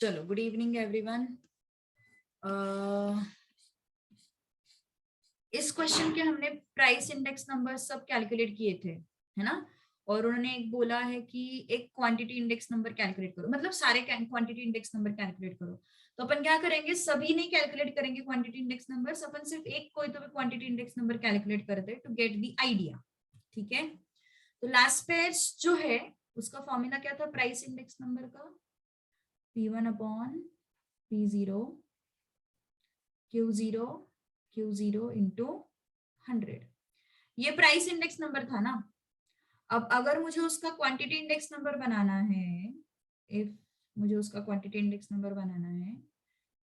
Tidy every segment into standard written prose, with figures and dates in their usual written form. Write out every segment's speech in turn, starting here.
चलो, good evening everyone. इस question के हमने प्राइस इंडेक्स नंबर सब कैलकुलेट किए थे, है ना। और उन्होंने एक बोला है कि एक क्वांटिटी इंडेक्स नंबर कैलकुलेट करो, मतलब सारे क्वांटिटी इंडेक्स नंबर कैलकुलेट करो। तो अपन क्या करेंगे, सभी नहीं कैलकुलेट करेंगे क्वांटिटी इंडेक्स नंबर, अपन सिर्फ एक कोई तो भी क्वांटिटी इंडेक्स नंबर कैलकुलेट करते हैं टू गेट द आइडिया। ठीक है। तो लास्ट पेज जो है उसका फॉर्मूला क्या था प्राइस इंडेक्स नंबर का? P1 upon P0 Q0 into 100। ये प्राइस इंडेक्स नंबर था ना। अब अगर मुझे उसका क्वांटिटी इंडेक्स नंबर बनाना है, इफ मुझे उसका क्वांटिटी इंडेक्स नंबर बनाना है,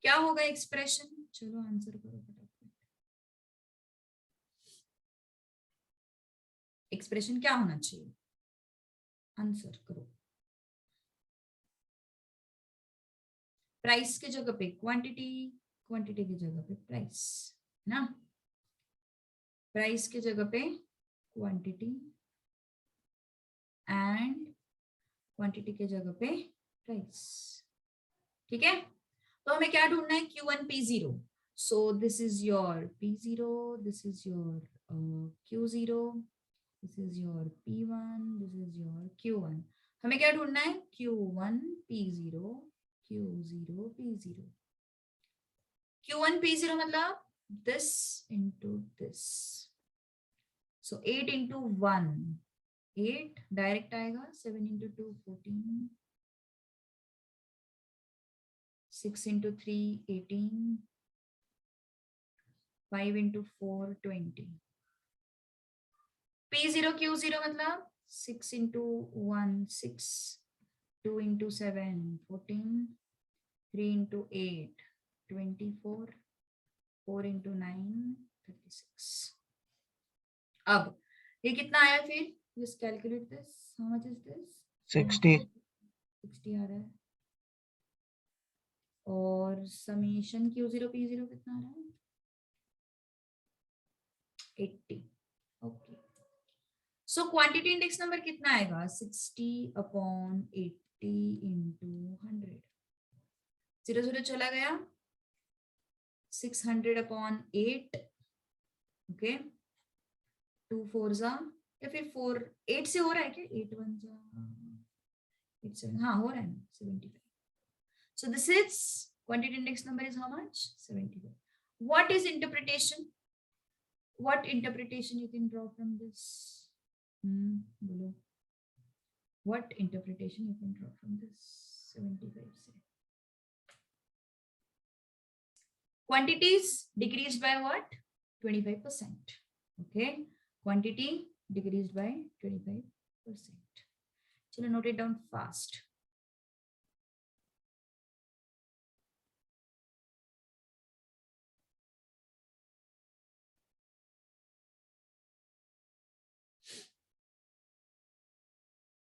क्या होगा एक्सप्रेशन? चलो आंसर करो फटाफट। एक्सप्रेशन क्या होना चाहिए? आंसर करो। प्राइस की जगह पे क्वांटिटी, क्वांटिटी की जगह पे प्राइस, है ना। प्राइस की जगह पे क्वांटिटी एंड क्वांटिटी के जगह पे प्राइस। ठीक है। तो हमें क्या ढूंढना है? Q1 P0। So this is your P0, this is your Q0, this is your P1, this is your Q1। हमें क्या ढूंढना है? Q1 P0, Q0 P0। Q1 P0 मतलब this into this। So 8 into 1 8 direct आएगा, 7 into 2 14, 6 into 3 18, 5 into 4 20। P0 Q0 मतलब 6 into 1 6, 2 into 7 14, 3 into 8 24, 4 into 9 36। अब ये कितना आया फिर? Just calculate this. How much is this? 60 60 आ रहा है। और समीशन Q0 P0 कितना आ रहा है? 80। Okay. So quantity index number कितना आएगा? 60 अपॉन 80 इंटू 100। 0 0 चला गया। 600 अपॉन 8। ओके। 2 4 जा, या फिर 4 8 से हो रहा है क्या? 8 1 जा 8 7, हाँ हो रहा है ना, 75। So this is quantity index number is how much? 75. What is interpretation? What interpretation you can draw from this? Bolo. What interpretation you can draw from this 75 से? Quantities decreased by what? 25%. Okay. Quantity decreased by 25%. चलो note it down fast.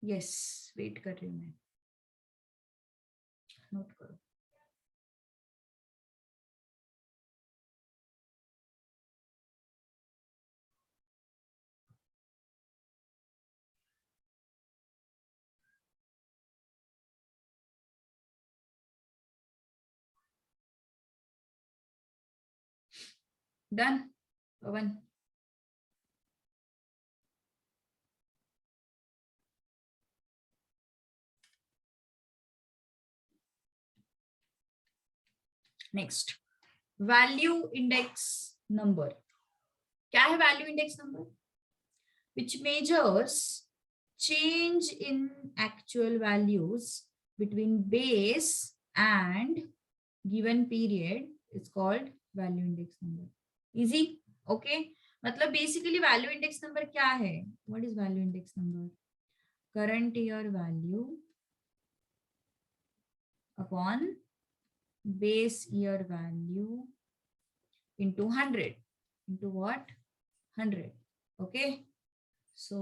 Yes, wait कर रही हूँ मैं, note करो। Done Pavan? Next, value index number. क्या है value index number? Which measures change in actual values between base and given period is called value index number. Easy. Okay. मतलब basically value index number क्या है? What is value index number? Current year value upon base year value into 100 into what? 100. Okay. So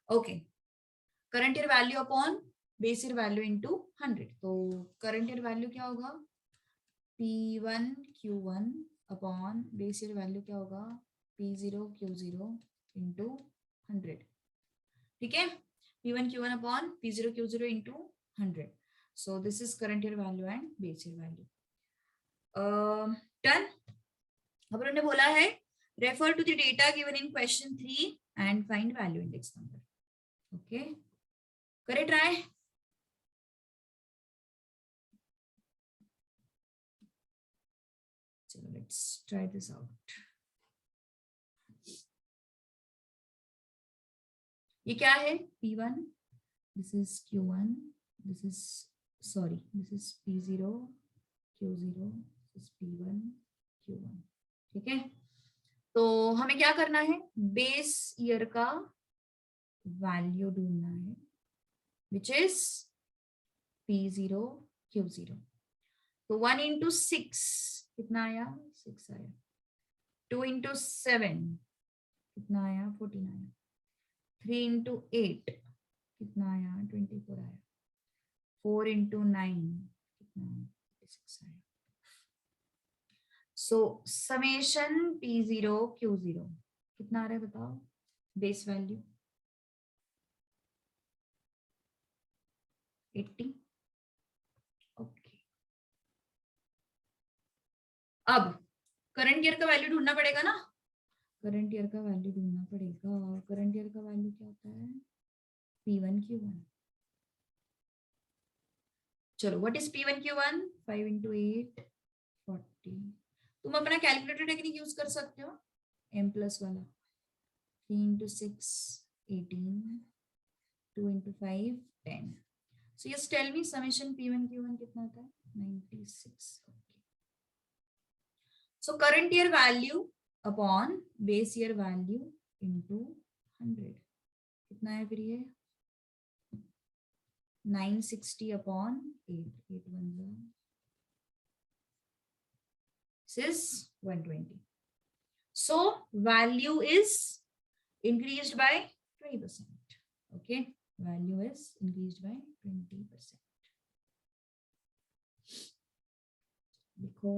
okay, current year value upon base year value into 100। तो current year value क्या होगा? P1 Q1 upon base year value क्या होगा, P0 Q0 into 100. ठीक है, P1 Q1 upon P0 Q0 into 100. So this is current year value and base year value. Done. अब उन्होंने बोला है refer to the data given in question 3 and find value index number. Okay, करे try. So let's try this out. ये क्या है, P1, this is Q1, this is P0 Q0, this is P1 Q1. ठीक है, तो हमें क्या करना है, बेस ईयर का वैल्यू ढूंढना है, विच इज P0 Q0. तो 1 into 6 कितना आया, 6 आया. 2 into 7 कितना आया, 14 आया. 3 into 8 कितना आया, 24 आया. 4 into 9 कितना आया, 6 आया. सो समेशन P0 Q0 कितना आ रहा है बताओ, बेस वैल्यू 80. ओके, अब करंट ईयर का वैल्यू ढूंढना पड़ेगा ना, करंट ईयर का वैल्यू ढूंढना पड़ेगा. करंट ईयर का वैल्यू क्या होता है, P1 Q1. चलो, what is P1 Q1, 5 into 8 40. तुम अपना कैलकुलेटर टेक्निक यूज कर सकते हो, m प्लस वाला. 3 into 6 18, 2 into 5 10. So just tell me summation P1 Q1 कितना आता है, 96. Okay. So current year value upon base year value into 100 कितना है फिर ये, 960 upon 8. 8 1 0. This is 120. So value is increased by 20%. Okay, value is increased by 20%. देखो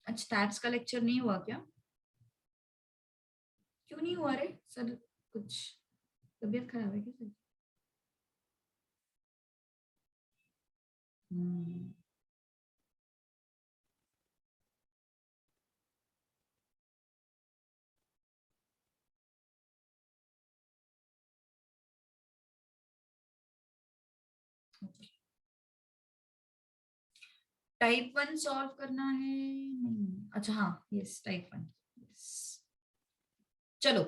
अच्छा, stats का लेक्चर नहीं हुआ क्या, क्यों नहीं हुआ रे सर, कुछ तबीयत खराब है क्या सर? टाइप 1 सॉल्व करना है, नहीं अच्छा हाँ, यस टाइप 1. चलो,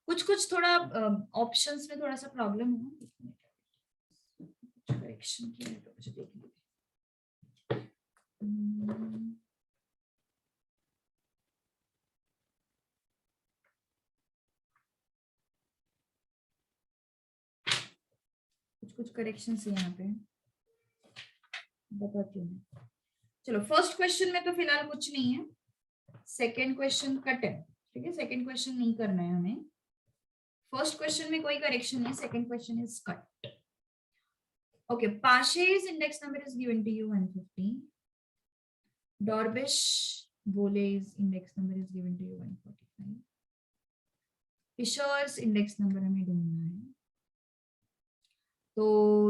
कुछ कुछ थोड़ा ऑप्शंस में थोड़ा सा प्रॉब्लम हुआ, करेक्शन किया है तो मुझे देखने. कुछ करेक्शन है यहाँ पे, बताती हूँ. चलो, फर्स्ट क्वेश्चन में तो फिलहाल कुछ नहीं है, सेकेंड क्वेश्चन कट है. ठीक है, सेकेंड क्वेश्चन नहीं करना है हमें. फर्स्ट क्वेश्चन में कोई करेक्शन नहीं, second question is cut. Okay, Pache's index number is given to you 150. Dorbish Bole's index number is given to you 145. Fisher's index number हमें ढूंढना है. तो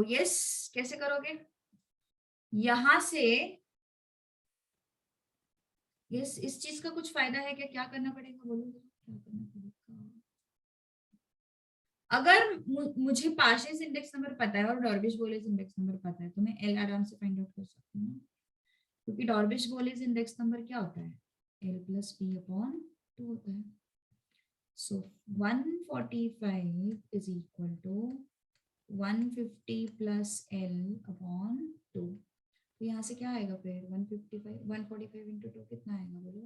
यस, कैसे करोगे, यहां से यस, इस चीज का कुछ फायदा है क्या, क्या करना पड़ेगा बोलो, क्या करना पड़ेगा. अगर मुझे पाशेस इंडेक्स नंबर पता है और डॉर्बिश बोलेस इंडेक्स नंबर पता है तो मैं एल आराम से फाइंड आउट कर सकती हूँ, क्योंकि डॉर्बिश बोलेस इंडेक्स नंबर क्या होता है, एल प्लस पी अपॉन 2 होता है. So 145 is equal to 150 plus L upon 2. तो यहाँ से क्या आएगा फिर, 145 145 इंटू 2 कितना आएगा बोलो,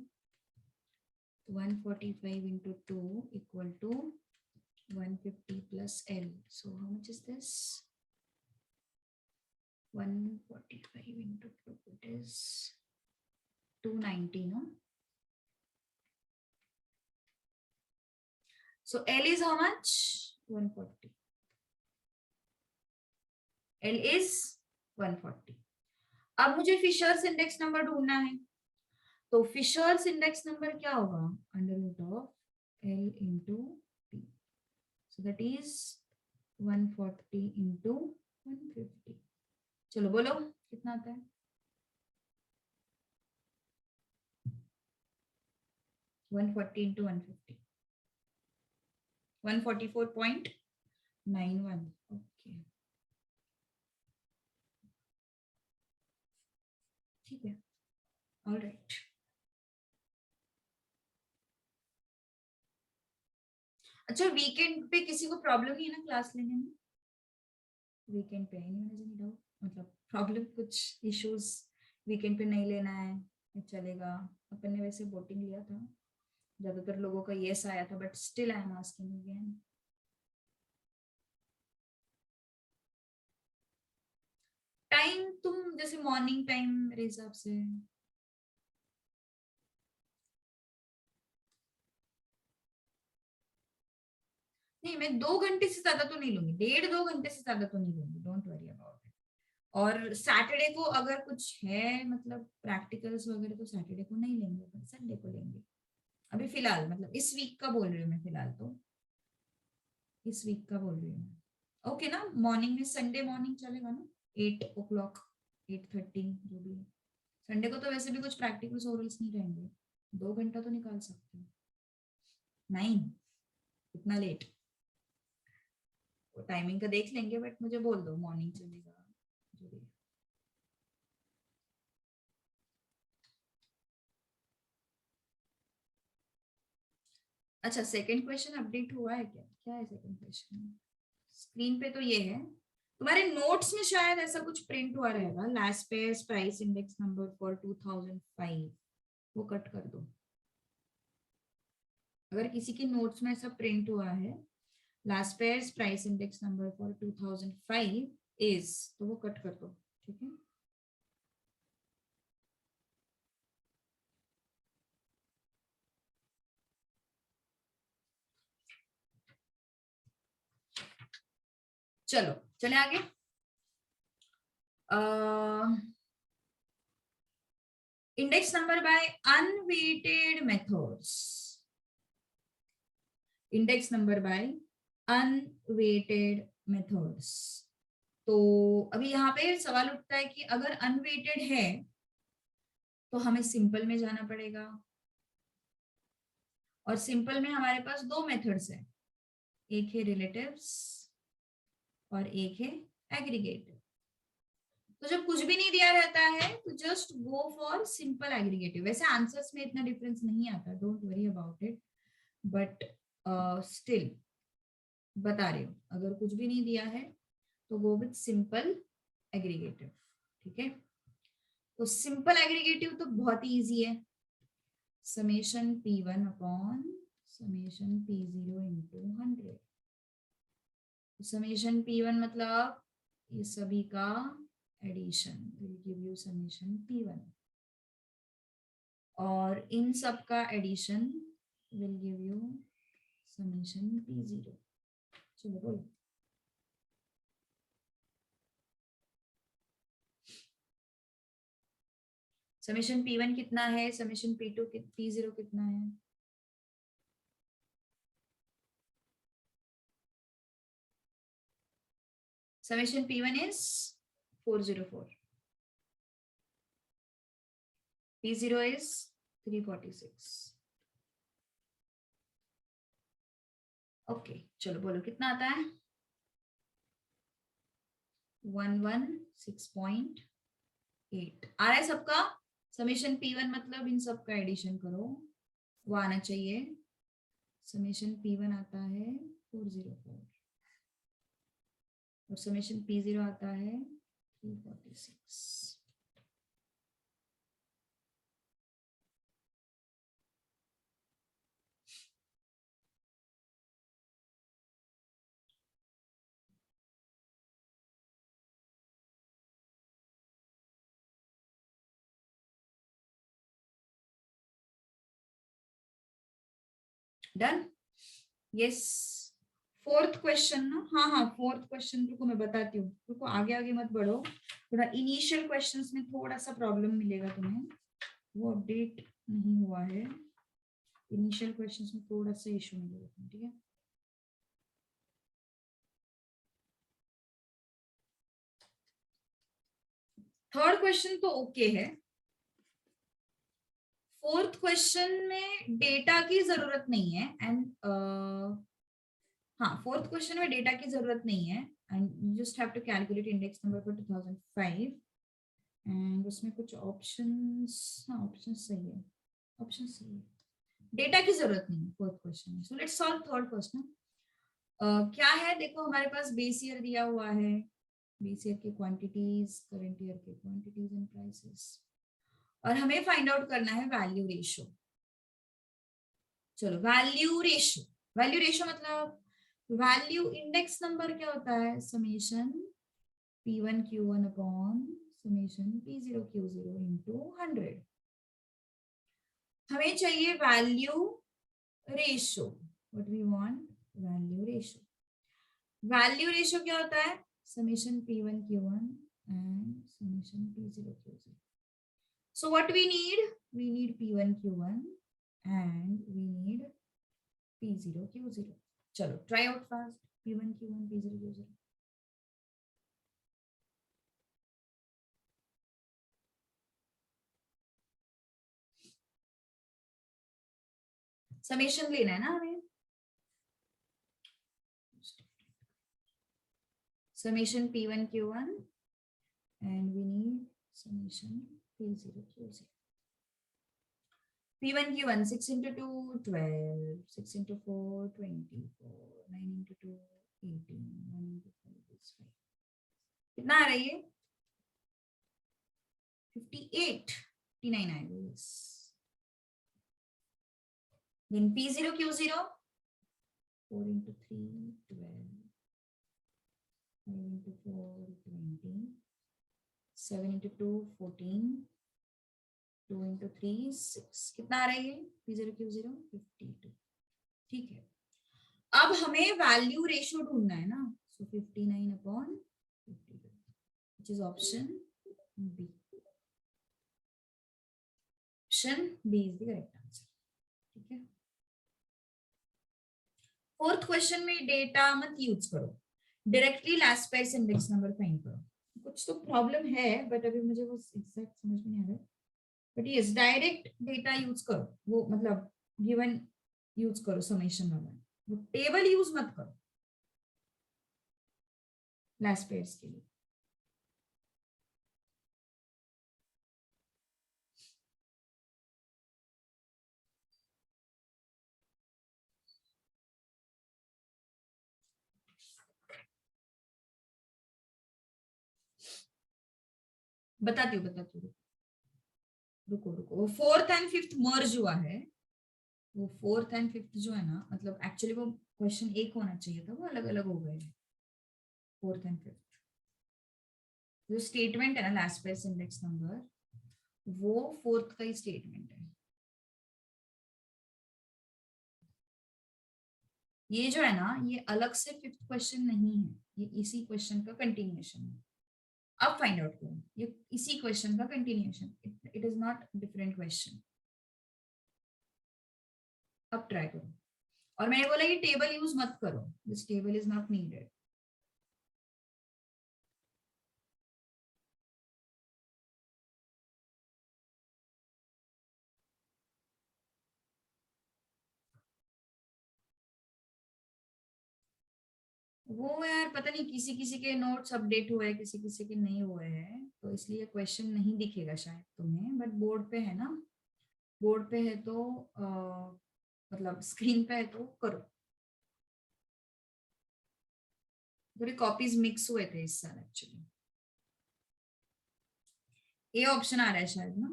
145 into 2 equal to 150 plus L. So how much is this? 145 into 2, it is 290, no? So L is how much? 140. L is 140. अब मुझे फिशर्स इंडेक्स नंबर ढूंढना है, तो फिशर्स इंडेक्स नंबर क्या होगा? Under root of L into P. So that is 140 into 150. चलो बोलो कितना आता है? 140 इंटू 150, 144.91. ओके, ठीक है, ऑलराइट. अच्छा, वीकेंड पे किसी को प्रॉब्लम नहीं है ना क्लास लेने में? वीकेंड पे है नहीं डाउट, मतलब प्रॉब्लम कुछ इश्यूज वीकेंड पे नहीं लेना है चलेगा? अपन ने वैसे वोटिंग लिया था, ज्यादातर लोगों का यस आया था, but still I am asking again. Time तुम जैसे मॉर्निंग टाइम मेरे हिसाब से नहीं, मैं 2 घंटे से ज्यादा तो नहीं लूंगी, 1.5-2 घंटे से ज्यादा तो नहीं लूंगी, डोंट वरी अबाउट इट. और सैटरडे को अगर कुछ है मतलब प्रैक्टिकल्स वगैरह तो सैटरडे को नहीं लेंगे, अपन संडे को लेंगे. अभी फिलहाल मतलब इस वीक का बोल रही हूँ मैं, फिलहाल तो इस वीक का बोल रही हूँ. ओके ना, मॉर्निंग में संडे मॉर्निंग चलेगा ना? 8 o'clock, 8:30 जो भी है. संडे को तो वैसे भी कुछ प्रैक्टिकल्स ओरल्स नहीं रहेंगे, 2 घंटा तो निकाल सकते हैं. 9, इतना लेट? टाइमिंग का देख लेंगे, बट मुझे बोल दो मॉर्निंग चलेगा जो भी. अच्छा, सेकंड क्वेश्चन अपडेट हुआ है क्या? क्या है सेकंड क्वेश्चन? स्क्रीन पे तो ये है, तुम्हारे नोट्स में शायद ऐसा कुछ प्रिंट हुआ रहेगा, last pairs price index number for 2005. वो कट कर दो. अगर किसी के नोट्स में ऐसा प्रिंट हुआ है last pairs price index number for 2005 is, तो वो कट कर दो, ठीक है? चलो चले आगे. Index number by unweighted methods. Index number by unweighted methods. तो अभी यहाँ पे सवाल उठता है कि अगर अनवेटेड है तो हमें सिंपल में जाना पड़ेगा, और सिंपल में हमारे पास 2 मेथड्स है, एक है रिलेटिव्स और एक है एग्रीगेटिव. तो जब कुछ भी नहीं दिया रहता है तो just go for simple aggregative. वैसे आंसर्स में इतना डिफरेंस नहीं आता, don't worry about it, but still बता रही हूँ, अगर कुछ भी नहीं दिया है तो गो विथ सिंपल एग्रीगेटिव, ठीक है? तो सिंपल एग्रीगेटिव तो बहुत ही इजी है, summation P1 upon summation P0 into 100. Summation P1 मतलब ये सभी का addition will give you summation P1, और इन सब का addition will give you summation P0. चलो बोलो. समेशन P1 कितना है, समेशन P2 P0 कितना है? Summation P1 is 404, P0 is 346. Okay, चलो बोलो कितना आता है? 116.8 आ रहा है सबका. समेशन P1 मतलब इन सब का एडिशन करो, वो आना चाहिए. समेशन P1 आता है 404 और समेशन P0 आता है 346. डन? यस। फोर्थ क्वेश्चन ना, हाँ हाँ फोर्थ क्वेश्चन रुको मैं बताती हूँ, रुको आगे आगे मत बढ़ो, थोड़ा इनिशियल क्वेश्चंस में थोड़ा सा प्रॉब्लम मिलेगा तुम्हें, वो अपडेट नहीं हुआ है, इनिशियल क्वेश्चंस में थोड़ा सा इशू मिलेगा तुम्हें, ठीक है? थर्ड क्वेश्चन तो ओके है, फोर्थ क्वेश्चन में डेटा की जरूरत नहीं है एंड हाँ फोर्थ क्वेश्चन में डेटा की जरूरत नहीं है and you just have to calculate index number for 2005 and उसमें कुछ ऑप्शंस, हाँ ऑप्शन सही है, ऑप्शन सही है, डेटा की जरूरत नहीं है फोर्थ क्वेश्चन में। So let's solve third question. क्या है देखो, हमारे पास बेस ईयर दिया हुआ है, बेस ईयर के क्वांटिटीज, करंट ईयर के क्वांटिटीज एंड प्राइसेस, और हमें फाइंड आउट करना है वैल्यू रेशो। चलो वैल्यू रेशो मतलब वैल्यू इंडेक्स नंबर क्या होता है, summation P1 Q1 upon summation P0 Q0 into 100। हमें चाहिए value ratio, what we want, value ratio. Value ratio क्या होता है, summation P1 Q1 and summation P0 Q0। So what we need P1 Q1 and we need P0 Q0। चलो try out fast, P1 Q1 P0 Q0। Summation लेना है ना हमें, summation P1 Q1 and we need summation P0 Q0। P1 Q1 6 into 2 12, 6 into 4 24, 9 into 2 18, 1 into 5 is 5। कितना आ रही है, 58, 59 आएगा। Yes, then P0 Q0 4 into 3 12, 5 into 4 20, 7 into 2 14, 2 into 3 6। कितना आ रही है P0 Q0 52। ठीक है, अब हमें वैल्यू रेशियो ढूंढना है ना, so 59 upon 52 which is option B। Option B is the correct answer. ठीक है, फोर्थ क्वेश्चन में डेटा मत यूज करो, directly Laspeyres index number find करो। कुछ तो प्रॉब्लम है बट अभी मुझे वो एग्जैक्ट समझ में नहीं आ रहा है, but yes direct data use करो, वो मतलब गिवन यूज करो समेशन वाला, वो टेबल यूज मत करो लास्ट पेयर्स के लिए। बताती हूँ रुको रुको, वो फोर्थ एंड फिफ्थ मर्ज हुआ है, वो फोर्थ एंड फिफ्थ जो है ना, मतलब एक्चुअली वो क्वेश्चन एक होना चाहिए था, वो अलग अलग हो गए हैं फोर्थ एंड फिफ्थ। जो स्टेटमेंट है ना लास्ट पेयर इंडेक्स नंबर, वो फोर्थ का ही स्टेटमेंट है। ये जो है ना, ये अलग से फिफ्थ क्वेश्चन नहीं है, ये इसी क्वेश्चन का कंटिन्यूएशन है। अब फाइंड आउट करो, ये इसी क्वेश्चन का continuation, it is not different question. अब ट्राई करो, और मैंने बोला कि टेबल यूज मत करो, this table is not needed. वो यार पता नहीं किसी किसी के नोट्स अपडेट हुए हैं, किसी किसी के नहीं हुए हैं, तो इसलिए क्वेश्चन नहीं दिखेगा शायद तुम्हें, बट बोर्ड पे है ना, बोर्ड पे है तो मतलब स्क्रीन पे है तो करो। थोड़ी कॉपीज मिक्स हुए थे इस साल एक्चुअली। ए ऑप्शन आ रहा है शायद ना,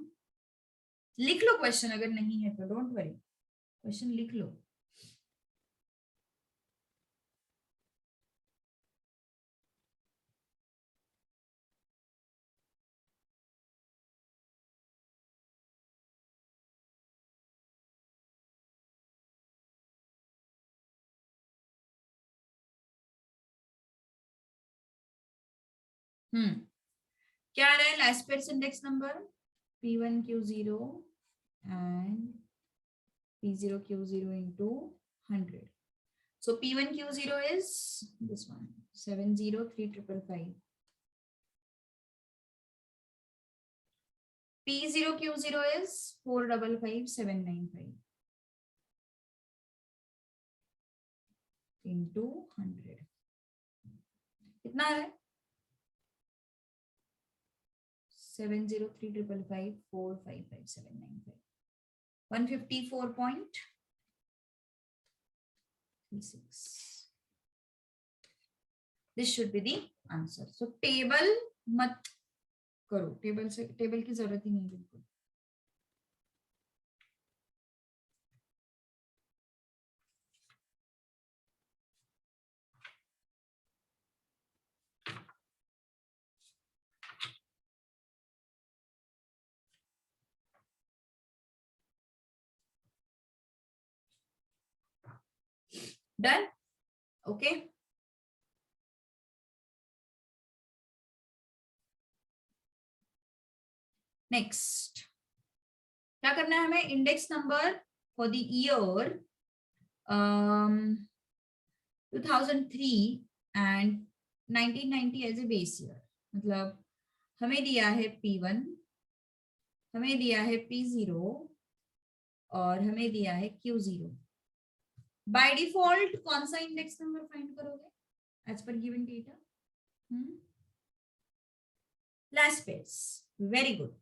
लिख लो क्वेश्चन, अगर नहीं है तो डोंट वरी, क्वेश्चन लिख लो। क्या आ रहा है last pairs index number P1 Q0 and P0 Q0 into 100. So P1 Q0 is this one 70355. P0 Q0 is 455795 into 100. कितना आ रहा है 7035554555795 154.36. This should be the answer. So table मत करो, टेबल से टेबल की जरूरत ही नहीं बिल्कुल. Done? Okay. Next. क्या करना है हमें index number for the year 2003 and 1990 as a base year. मतलब हमें दिया है P1, हमें दिया है P0 और हमें दिया है Q0. बाय डिफॉल्ट कौन सा इंडेक्स नंबर फाइंड करोगे as per given data? Laspeyres. Very good.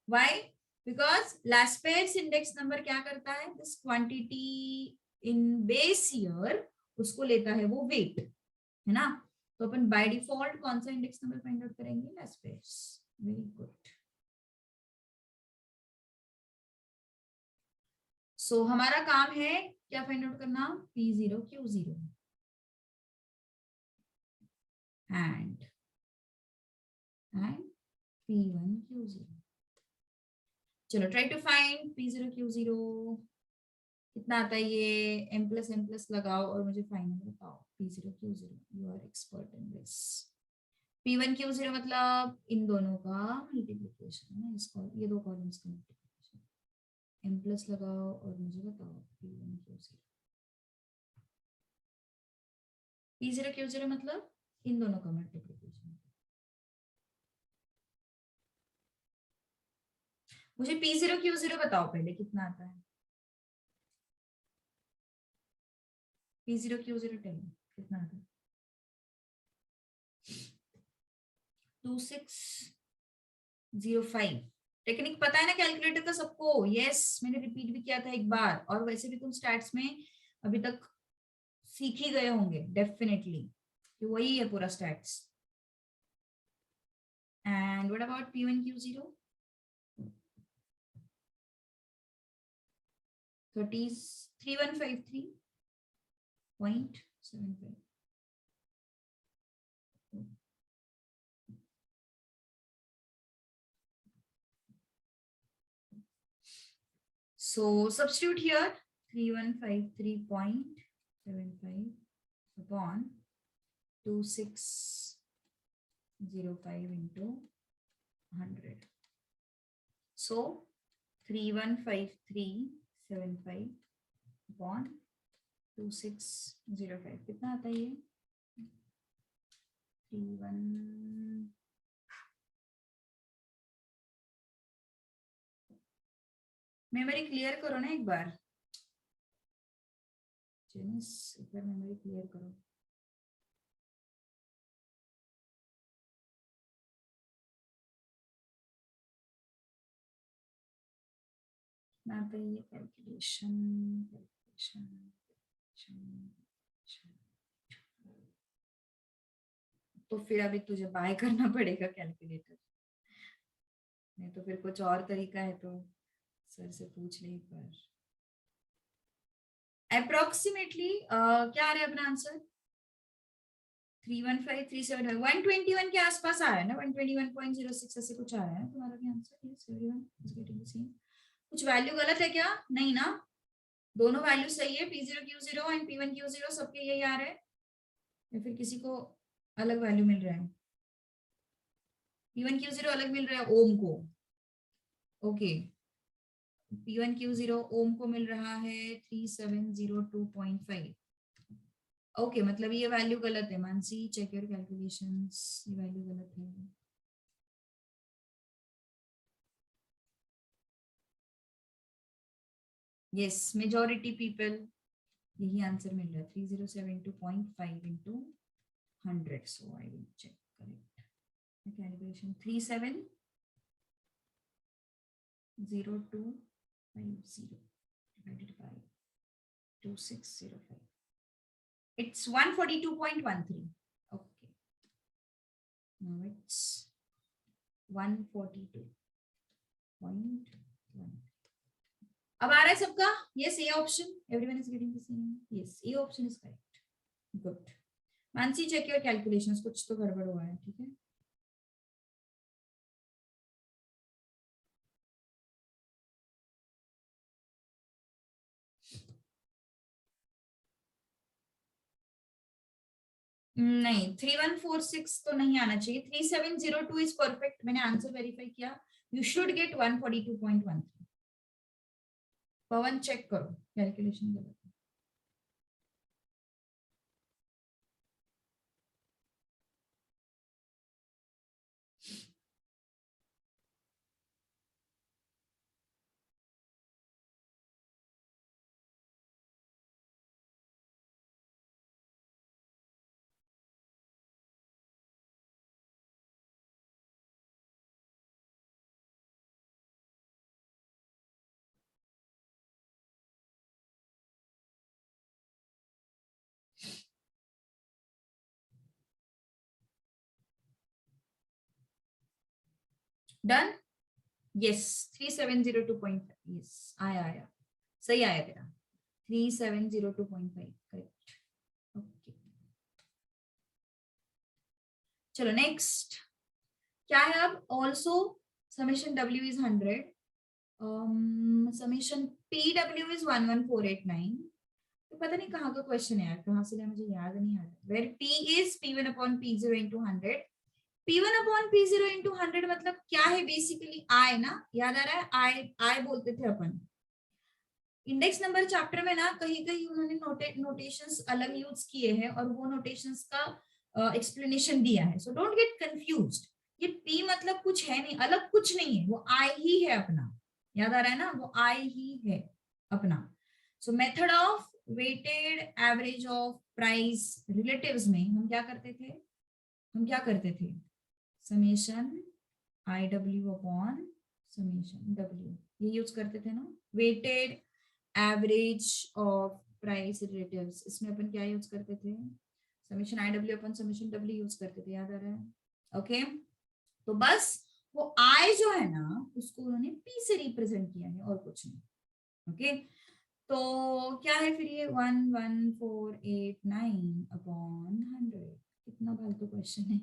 Why? Because Laspeyres index number क्या करता है, this quantity in base year उसको लेता है वो वेट, है ना. तो अपन बाय डिफॉल्ट कौन सा इंडेक्स नंबर फाइंड आउट करेंगे? Laspeyres. Very good. So हमारा काम है क्या फाइंड आउट करना? P0 Q0 and P1 Q0. चलो try to find P0 Q0. कितना आता है ये? m प्लस लगाओ और मुझे फाइनल बताओ. P0 Q0. You are expert in this. P1 Q0 मतलब इन दोनों का मल्टीप्लिकेशन है, इसको ये दो कॉलम्स का मल्टीप्लिकेशन. m प्लस लगाओ और मुझे बताओ P1 Q0. P0 Q0 मतलब इन दोनों का मल्टीप्लिकेशन. मुझे P0 Q0 बताओ पहले कितना आता है. P0 Q0 टेल कितना आता है? 2605. टेक्निक पता है ना कैलकुलेटर का सबको? यस, मैंने रिपीट भी किया था एक बार. और वैसे भी तुम स्टैट्स में अभी तक सीख ही गए होंगे डेफिनेटली, कि वही है पूरा stats. And what about P1 Q0? 3153.75. So substitute here 3153.75 upon 2605 into 100. So 315375 upon 2605 कितना आता है ये? 31 मेमोरी क्लियर करो ना एक बार. जेनिस एक बार मेमोरी क्लियर करो. ना तो ये कैलकुलेशन. तो फिर अभी तुझे बाय करना पड़ेगा कैलकुलेटर, नहीं तो फिर कुछ और तरीका है तो सर से पूछ ले एक बार. अप्रोक्सीमेटली क्या आ रहा है अपना आंसर? 315 121 के आसपास आ रहा है ना. 121.06 ऐसे कुछ आ रहा है तुम्हारा भी answer. Yes, everyone is getting the same. कुछ वैल्यू गलत है क्या? नहीं ना, दोनों वैल्यू सही है. P0 Q0 and P1 Q0 सबके यही आ रहे हैं या फिर किसी को अलग वैल्यू मिल रहा है? P1Q0 अलग मिल रहा है ओम को, ओके। P1Q0 ओम को मिल रहा है 3702.5, ओके। मतलब ये वैल्यू गलत है मानसी, चेक योर कैलकुलेशंस, ये वैल्यू गलत है। यस, मेजॉरिटी पीपल यही आंसर मिल रहा है 3072.5 into 100, so I will check correct calculation 370250 divided by 2605, it's 142.13, okay, now it's 142.1. अब आ रहा है सबका? Yes, A option, everyone is getting the same, yes A option is correct, good. Mansi check your calculations, कुछ तो गड़बड़ हुआ है, ठीक है। नहीं 3146 तो नहीं आना चाहिए, 3702 इज परफेक्ट, मैंने आंसर वेरीफाई किया, you should get 142.13। Pawan check करो कैलकुलेशन गलत है। डन, यस 3702.5, यस आया आया, सही आया तेरा 3702.5, करेक्ट, ओके। चलो नेक्स्ट क्या है अब, also summation W is 100, summation PW is 11489, तो पता नहीं कहाँ का क्वेश्चन है यार, कहाँ से मुझे याद नहीं आ रहा, where P is P1 upon P0 into 100, P1 upon P0 into 100 मतलब क्या है, बेसिकली I ना, याद आ रहा है, I बोलते थे अपन इंडेक्स नंबर चैप्टर में ना, कहीं कहीं उन्होंने नोटेशंस अलग यूज किए हैं और वो नोटेशंस का एक्सप्लेनेशन दिया है, सो डोंट गेट कंफ्यूज्ड, ये P मतलब कुछ है नहीं, अलग कुछ नहीं है, वो I ही है अपना, याद आ रहा है ना, वो I ही है अपना। So method of weighted average of price relatives में हम क्या करते थे, summation IW upon summation W, ये यूज करते थे ना, weighted average of price relatives, इसमें अपन क्या यूज करते थे, summation IW upon summation W use करते थे, याद आ रहा है, ओके। तो बस वो I जो है ना, उसको उन्होंने P से रिप्रेजेंट किया है और कुछ नहीं, ओके। तो क्या है फिर ये 11489 अपॉन 100, कितना फालतू क्वेश्चन है,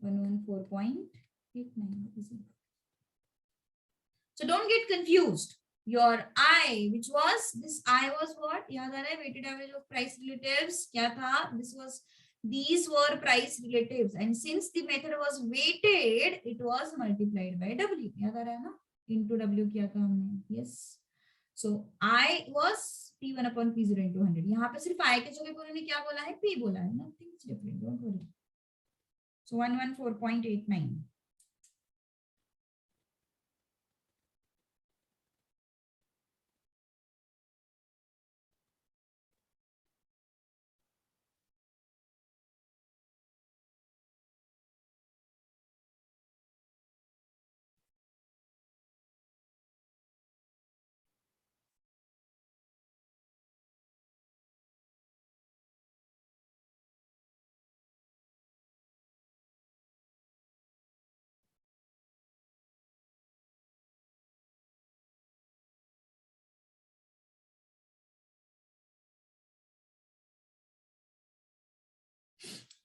114.89, so don't get confused, your I which was this, I was what, याद आ रहा है, weighted average of price relatives क्या था, these were price relatives, and since the method was weighted it was multiplied by W, याद आ रहा है ना, into W किया था हमने, yes, so I was P1 upon P0 into 100, यहाँ पे सिर्फ I के जगह पर उन्होंने क्या बोला है, P बोला है, nothing is different, don't worry, so 114.89।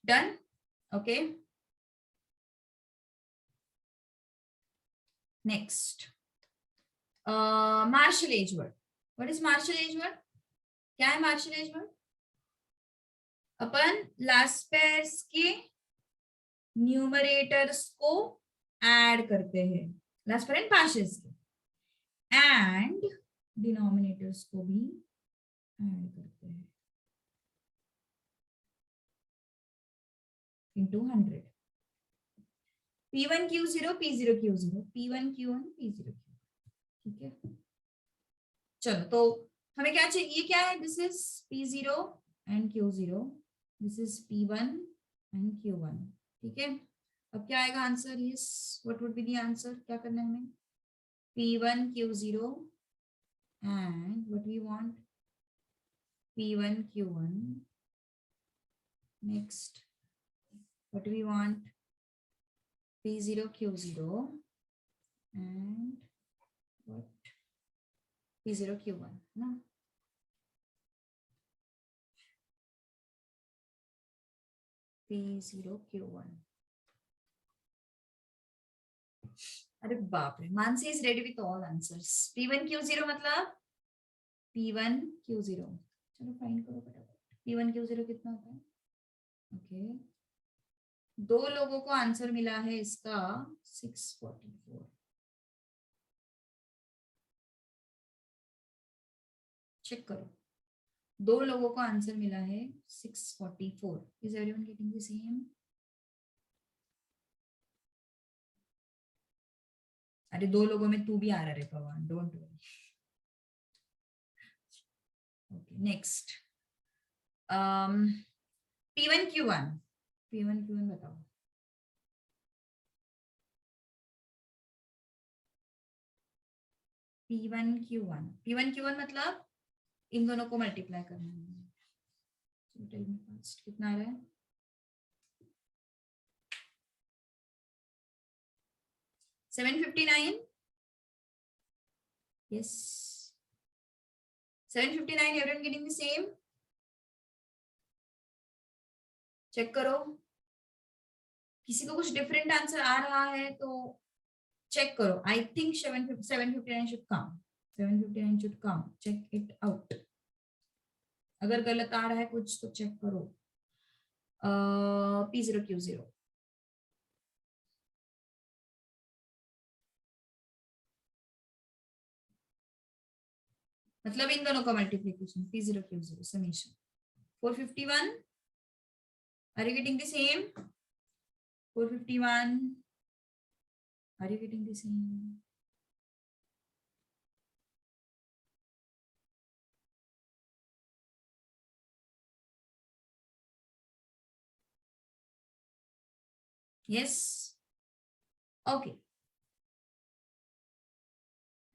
Done, okay. Next, Marshall age word. What is Marshall age word? क्या है Marshall age word? अपन लास्ट पेयर्स के न्यूमरेटर्स को ऐड करते हैं लास्ट पेरेंट पार्शियल्स के, एंड डिनोमिनेटर्स को भी ऐड करते हैं into 100। P1 Q0 P0 Q0 P1 Q1 P0 Q। ठीक है, चलो तो हमें क्या चाहिए, क्या है, this is P0 and Q0, this is P1 and Q1। ठीक है, अब क्या आएगा answer, yes what would be the answer, क्या करना है हमें, P1 Q0 and what we want, P1 Q1, next what we want, P0 Q0 and what, P0 Q1 ना, P0 Q1। अरे बाप रे, Mansi is ready with all answers. P1 Q0 मतलब P1 Q0, चलो फाइंड करो फटाफट, P1 Q0 कितना होता है। ओके, दो लोगों को आंसर मिला है इसका 644। चेक करो, दो लोगों को आंसर मिला है 644। Is everyone getting the same? अरे दो लोगों में तू भी आ रहा है Pavan, don't worry. Okay next, P1 Q1, P1 Q1 बताओ। P1 Q1, P1 Q1 मतलब इन दोनों को मल्टीप्लाई करना है। टेल मी फर्स्ट कितना आ रहा है, 759। Yes 759, everyone getting the same? Check करो, किसी को कुछ डिफरेंट आंसर आ रहा है तो चेक करो। I think 759 should come, 759 should come, check it out. अगर गलत आ रहा है कुछ तो चेक करो। P0 Q0, मतलब इन दोनों का multiplication, P0 Q0 summation 451। Are you getting the same? 451, are you getting the same? yes, okay,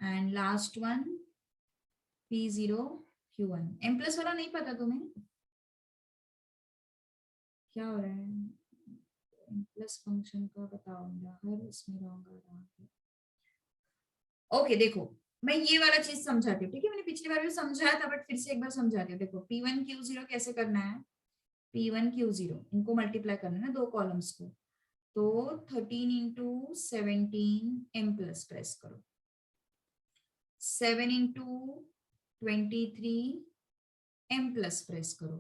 and last one P0 Q1। m plus वाला नहीं पता तुम्हें, क्या हो रहा है, m प्लस फंक्शन का बताओ, हर इसमें रॉन्ग आ रहा है। ओके देखो, मैं ये वाला चीज समझाती हूँ, ठीक है, मैंने पिछली बार भी समझाया था बट फिर से एक बार समझाती हूँ। देखो P1 Q0 कैसे करना है, P1 Q0 इनको मल्टीप्लाई करना है ना, दो कॉलम्स को, तो 13 इंटू 17 m प्लस प्रेस करो, 7 इंटू 23 m प्लस प्रेस करो।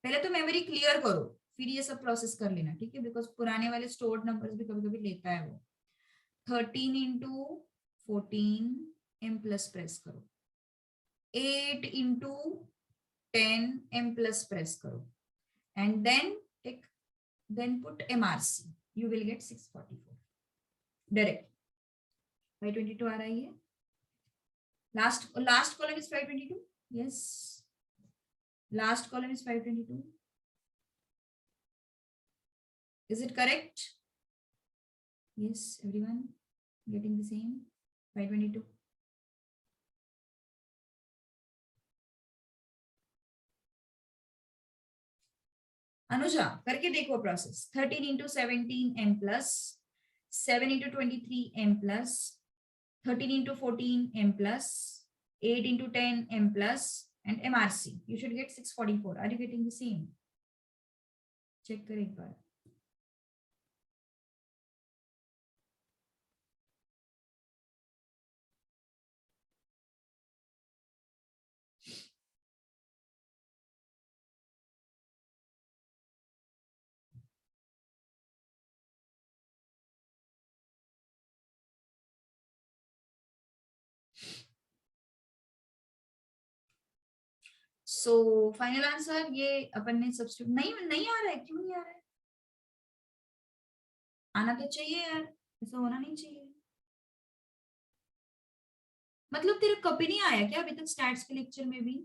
पहले तो मेमोरी क्लियर करो, फिर ये सब प्रोसेस कर लेना, ठीक है, बिकॉज पुराने वाले स्टोर्ड नंबर्स भी कभी कभी लेता है वो। 13 इंटू 14 m प्लस प्रेस करो, 8 इंटू 10 m प्लस प्रेस करो, and then put MRC, you will get 644 direct. 522 आ रहा है ये, last column is 522, yes, last column is 522, is it correct? Yes, everyone getting the same, 522। Anuja करके देखो process, 13 into 17 m plus, 7 into 23 m plus, 13 into 14 m plus, 8 into 10 m plus, and MRC. You should get 644. Are you getting the same? Check कर एक बार। So final answer ये अपन ने substitute नहीं आ रहा है, क्यों नहीं आ रहा है? आना तो चाहिए यार, ऐसा होना नहीं चाहिए। मतलब तेरे कभी नहीं आया क्या अभी तक स्टैट्स के लेक्चर में भी?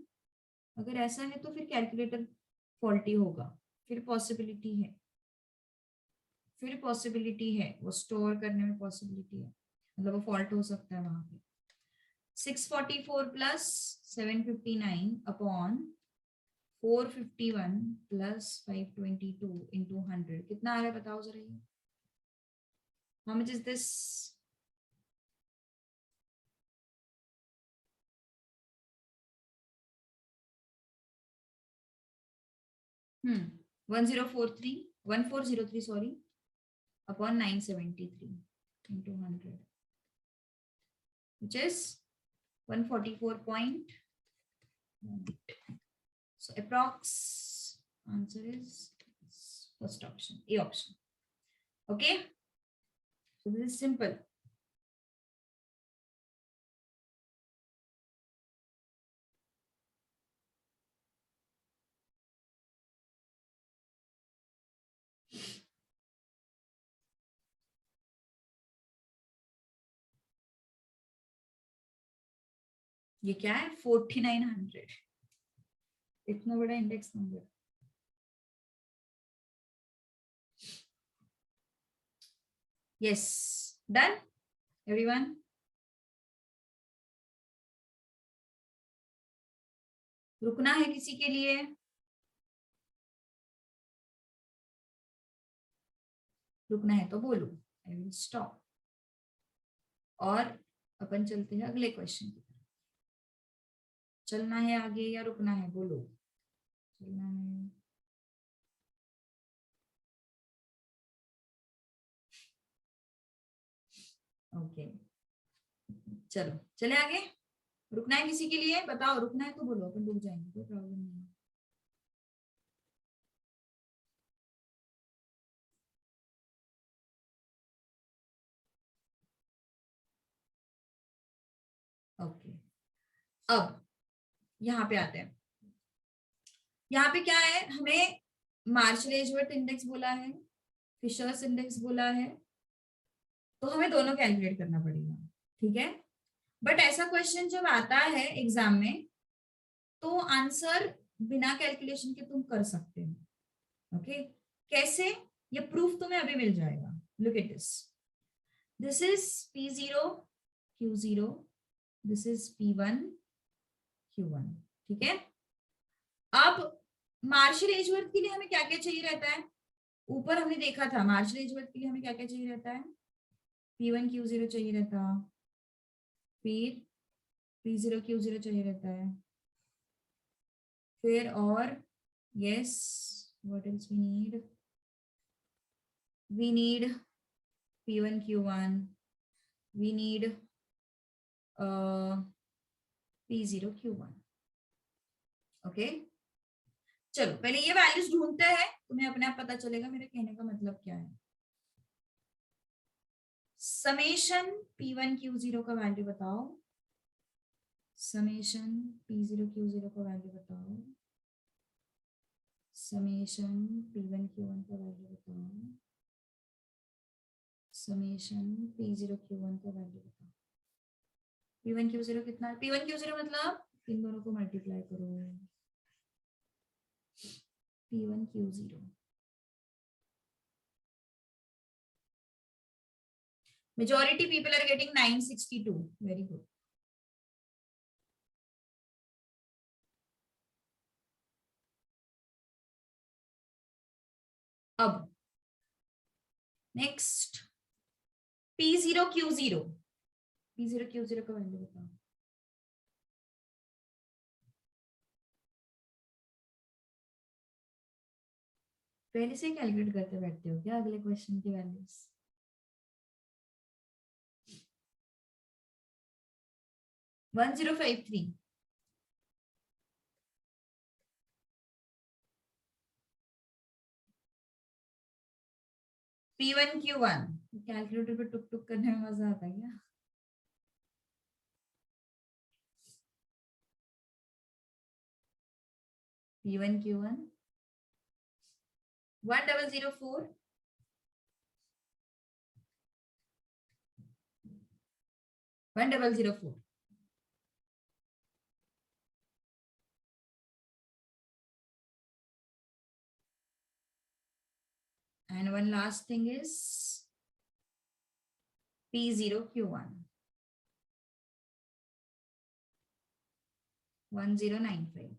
अगर ऐसा है तो फिर कैलकुलेटर फॉल्टी होगा, फिर पॉसिबिलिटी है, फिर पॉसिबिलिटी है, वो स्टोर करने में पॉसिबिलिटी है, मतलब वो फॉल्ट हो सकता है वहां पे। 644 प्लस 759 अपॉन 451 प्लस 522 इंटू 100 कितना आ रहा है बताओ जरा ये। How much is this? 1043 1403 sorry upon 973 into 100 which is 144.1. So approx answer is first option, A option. Okay, so this is simple. ये क्या है 4900, इतना बड़ा index number. Yes, done everyone. रुकना है किसी के लिए? रुकना है तो बोलो, आई विल स्टॉप। और अपन चलते हैं अगले क्वेश्चन की तरफ। चलना है आगे या रुकना है बोलो? चलना है। ओके चलो चले आगे। रुकना है किसी के लिए? बताओ, रुकना है तो बोलो, अपन रुक जाएंगे, कोई प्रॉब्लम नहीं है। ओके अब यहाँ पे आते हैं। यहाँ पे क्या है, हमें मार्शल एजवर्थ इंडेक्स बोला है, फिशर्स इंडेक्स बोला है, तो हमें दोनों कैलकुलेट करना पड़ेगा, ठीक है। बट ऐसा क्वेश्चन जब आता है एग्जाम में तो आंसर बिना कैलकुलेशन के तुम कर सकते हो। ओके कैसे? ये प्रूफ तुम्हें अभी मिल जाएगा। Look at this, this is P0 Q0, this is P1 Q1, ठीक है। अब मार्शल एजवर्थ के लिए हमें क्या क्या चाहिए रहता है? ऊपर हमने देखा था मार्शल एजवर्थ के लिए हमें क्या क्या चाहिए रहता है? P1 Q0 चाहिए रहता, फिर P0 Q0 चाहिए रहता है, फिर और yes what else we need P1 Q1, we need P0 Q1। Okay चलो पहले ये वैल्यूज ढूंढते हैं, तुम्हें अपने आप पता चलेगा मेरे कहने का मतलब क्या है। समेशन P1 Q0 का वैल्यू बताओ, समेशन P0 Q0 का वैल्यू बताओ, समेशन P1 Q1 का वैल्यू बताओ, समेशन P0 Q1 का वैल्यू बताओ। P1 Q0 कितना है? P1 Q0 मतलब इन दोनों को मल्टीप्लाई करो, P1 Q0। Majority people are getting 962. Very good. अब next P0 Q0, P0 Q0 का वैल्यू बताओ। पहले से कैलकुलेट करते बैठते हो क्या अगले क्वेश्चन की values? One 1053। P1 Q1 calculator पे टुक टुक करने में मजा आता है क्या? P1 Q1 1004 1004. And one last thing is P0 Q1 1095.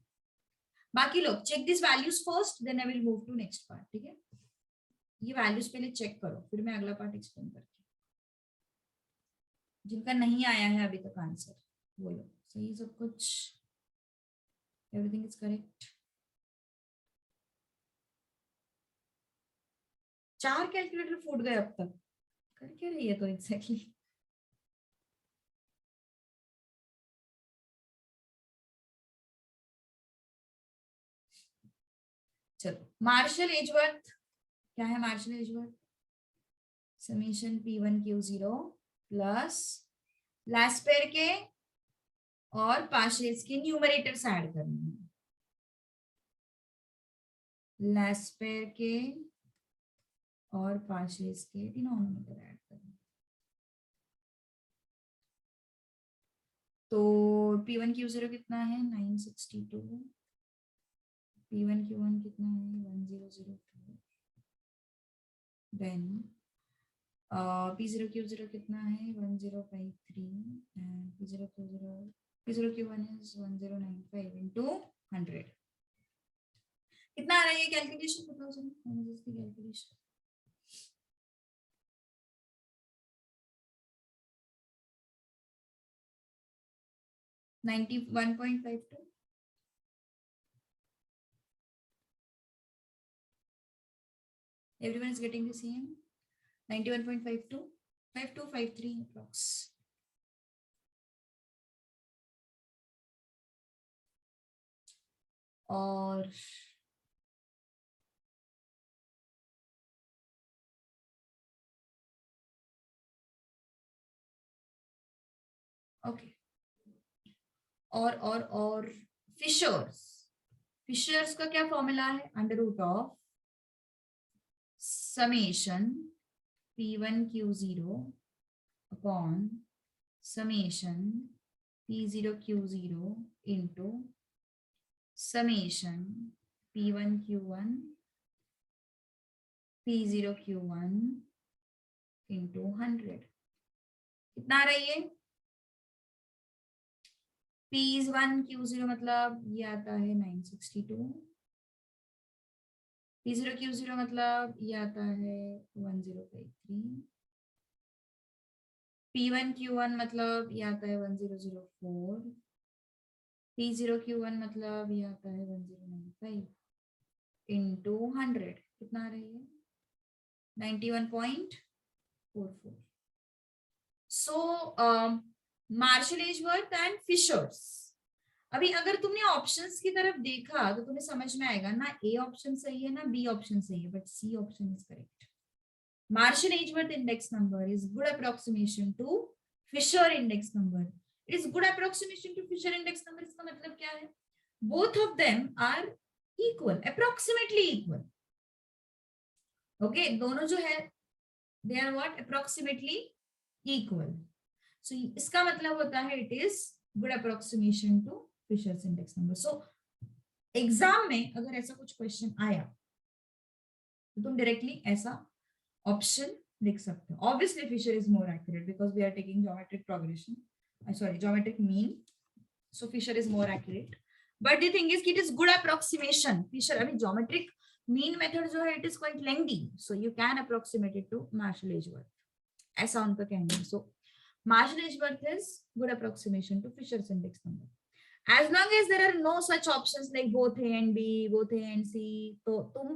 बाकी लोग check this values first, then I will move to next part. ठीक है, ये वैल्यूज पहले चेक करो, फिर मैं अगला पार्ट एक्सप्लेन करती हूँ. जिनका नहीं आया है अभी तक आंसर वो लोग सही सब कुछ, एवरीथिंग इज करेक्ट. 4 कैलकुलेटर फूट गए अब तक, कर क्या रही है तो एग्जैक्टली. चलो, मार्शल एजवर्थ क्या है? Marshall Edgeworth summation P1 Q0 plus Laspeyres के और पाशेस के न्यूमरेटर्स ऐड करने हैं. लैस्पेर के और पाशेस के डिनोमिनेटर ऐड करने. तो P1 Q0 कितना है? 962. P1 Q1 कितना है? 1002. देन P0 Q0 कितना है? 1053. And P0 Q1 is 1095 into 100. कितना आ रहा है ये कैलकुलेशन? बताओ जरा calculation. 91.52. Everyone is getting the same. 91.52, 5253 approx. और ओके, और फिशर्स का क्या फॉर्मूला है? Under root of summation P1 Q0 upon summation P0 Q0 into summation P1 Q1 P0 Q1 into 100. कितना आ रही है? P1 Q0 मतलब ये आता है 962. P0 Q0 मतलब ये आता है 1053. P1 Q1 मतलब ये आता है 1004. P0 Q1 मतलब ये आता है 1095 इंटू 100. कितना आ रही है? 91.44. सो मार्शल एजवर्थ एंड फिशर्स. अभी अगर तुमने ऑप्शंस की तरफ देखा तो तुम्हें समझ में आएगा ना, ए ऑप्शन सही है ना बी ऑप्शन सही है, but C option is correct. Marshall Edgeworth index number is good approximation to Fisher index number. It is good approximation to Fisher index number. इसका मतलब क्या है? Both of them are equal, approximately equal. Okay, दोनों जो है they are what? Approximately equal. So इसका मतलब होता है it is good approximation to Fisher's index number. So exam में अगर ऐसा कुछ क्वेश्चन आया तो तुम डायरेक्टली ऐसा ऑप्शन लिख सकते हो. Obviously Fisher is more accurate because we are taking geometric progression, sorry geometric mean. So Fisher is more accurate, but the thing is कि it is good approximation. Fisher अभी geometric mean method जो है it is quite lengthy, so you can approximate it to Marshall Edgeworth, ऐसा उनका कहना है. सो Marshall Edgeworth is good approximation to Fisher's index number. As long as there are no such options like both A and B, both A and C, तो तुम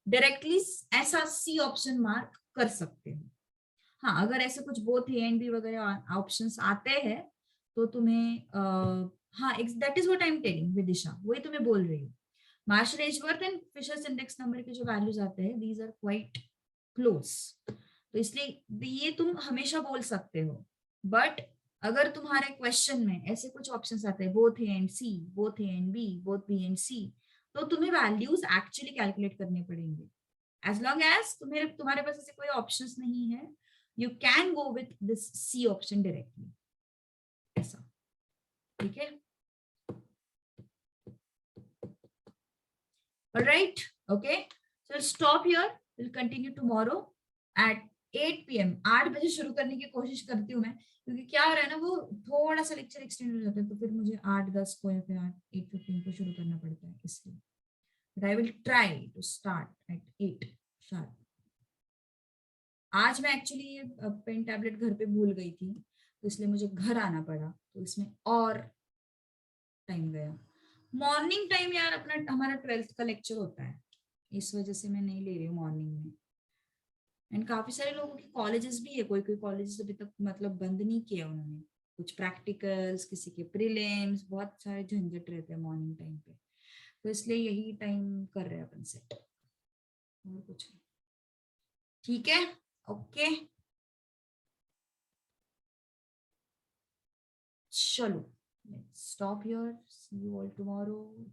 directly ऐसा C option mark कर सकते हो. हाँ, अगर ऐसे कुछ both A and B वगैरह options आते हैं तो तुम्हें हाँ, that is what I'm telling Vidisha, वही तुम्हें बोल रही हूँ. Marshall Edgeworth and Fisher's index number के जो values आते हैं these are quite close, तो इसलिए ये तुम हमेशा बोल सकते हो. बट अगर तुम्हारे क्वेश्चन में ऐसे कुछ ऑप्शंस आते हैं both A and C, both A and B, both B and C, तो तुम्हें वैल्यूज एक्चुअली कैलकुलेट करने पड़ेंगे. एज लॉन्ग एज तुम्हारे पास ऐसे कोई ऑप्शंस नहीं है, you can go with this C option directly. ऐसा, ठीक है. Alright, okay. So stop here. We'll continue tomorrow at 8 p.m. 8 बजे शुरू करने की कोशिश करती हूँ मैं, क्योंकि क्या हो रहा है ना, वो थोड़ा सा लेक्चर एक्सटेंड हो जाता है, तो फिर मुझे 8:10 को या फिर 8:15 को शुरू करना पड़ता है, इसलिए. But I will try to start at 8 sharp. आज मैं एक्चुअली ये पेन टैबलेट घर पे भूल गई थी, तो इसलिए मुझे घर आना पड़ा, तो इसमें और टाइम गया. मॉर्निंग टाइम यार अपना हमारा 12th का लेक्चर होता है, इस वजह से मैं नहीं ले रही हूँ मॉर्निंग में. एंड काफी सारे लोगों की कॉलेजेस भी है, कोई कोई कॉलेजेस अभी तक मतलब बंद नहीं किया उन्होंने. कुछ प्रैक्टिकल्स, किसी के प्रीलिम्स, बहुत सारे झंझट रहते हैं मॉर्निंग टाइम पे, तो इसलिए यही टाइम कर रहे हैं अपन सेट, और कुछ नहीं. ठीक है, ओके. चलो, let's stop here. See you all tomorrow.